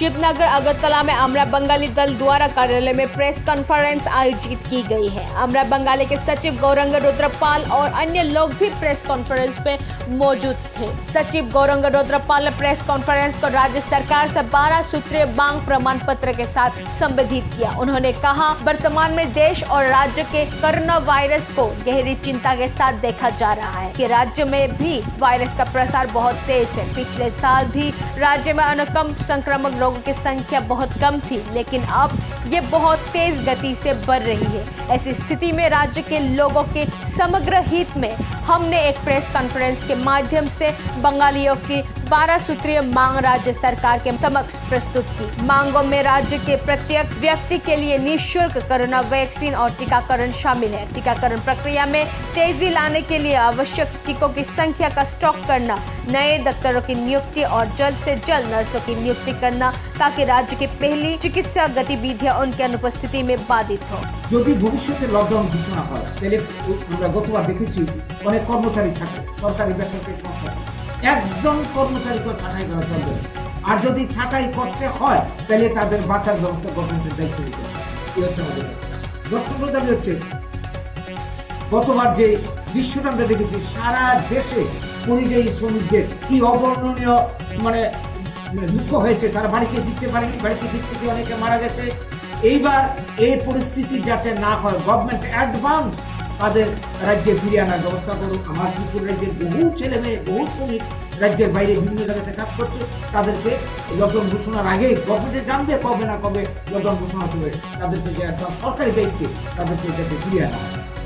शिवनगर अगरतला में अमरा बंगाली दल द्वारा कार्यालय में प्रेस कॉन्फ्रेंस आयोजित की गई है। अमरा बंगाली के सचिव गौरंग रुद्रपाल और अन्य लोग भी प्रेस कॉन्फ्रेंस पे मौजूद थे। सचिव गौरंग रुद्रपाल ने प्रेस कॉन्फ्रेंस को राज्य सरकार से 12 सूत्रीय मांग प्रमाण पत्र के साथ संबोधित किया। उन्होंने कहा, वर्तमान में देश और राज्य के कोरोना वायरस को गहरी चिंता के साथ देखा जा रहा है कि राज्य में भी वायरस का प्रसार बहुत तेज है। पिछले साल भी राज्य में अनुकम संक्रामक रोगों की संख्या बहुत कम थी, लेकिन अब ये बहुत तेज गति से बढ़ रही है। ऐसी स्थिति में राज्य के लोगों के समग्र हित में हमने एक प्रेस कॉन्फ्रेंस के माध्यम से बंगालियों की 12 सूत्रीय मांग राज्य सरकार के समक्ष प्रस्तुत की। मांगों में राज्य के प्रत्येक व्यक्ति के लिए निःशुल्क कोरोना वैक्सीन और टीकाकरण शामिल है। टीकाकरण प्रक्रिया में तेजी लाने के लिए आवश्यक टीकों की संख्या का स्टॉक करना, नए डॉक्टरों की नियुक्ति और जल्द से जल्द नर्सों की नियुक्ति करना, ताकि राज्य की पहली चिकित्सा गतिविधियां उनकी अनुपस्थिति में बाधित हो। যদি ভবিষ্যতে লকডাউন ঘোষণা হয় তাহলে আমরা গতবার দেখেছি অনেক কর্মচারী ছাঁটাই, সরকারি বেসরকারি সংস্থা একজন কর্মচারীকে ছাঁটাই করা চলবে না। আর যদি ছাঁটাই করতে হয় তাহলে তাদের বাঁচার ব্যবস্থা গভর্নমেন্টের দায়িত্ব নিতে হবে। এই হচ্ছে আমাদের 10 নম্বর দাবি হচ্ছে, গতবার যে দৃশ্যটা আমরা দেখেছি সারা দেশে পরিযায়ী শ্রমিকদের কি অবর্ণনীয় দুঃখ হয়েছে, তারা বাড়িতে ফিরতে পারেনি, বাড়িতে ফিরতে গিয়ে অনেকে মারা গেছে। এইবার এই পরিস্থিতি যাতে না হয়, গভর্নমেন্ট অ্যাডভান্স তাদের রাজ্যে ফিরে আনার ব্যবস্থা করুন। আমার ত্রিপুরা রাজ্যের বহু ছেলে মেয়ে, বহু শ্রমিক রাজ্যের বাইরে বিভিন্ন জায়গাতে কাজ করছে, তাদেরকে লকডাউন ঘোষণার আগে গভর্নমেন্টে জানবে কবে না কবে লকডাউন ঘোষণা হবে, তাদেরকে যে একদম সরকারি দায়িত্বে তাদেরকে যাতে ফিরিয়ে আনা হয়।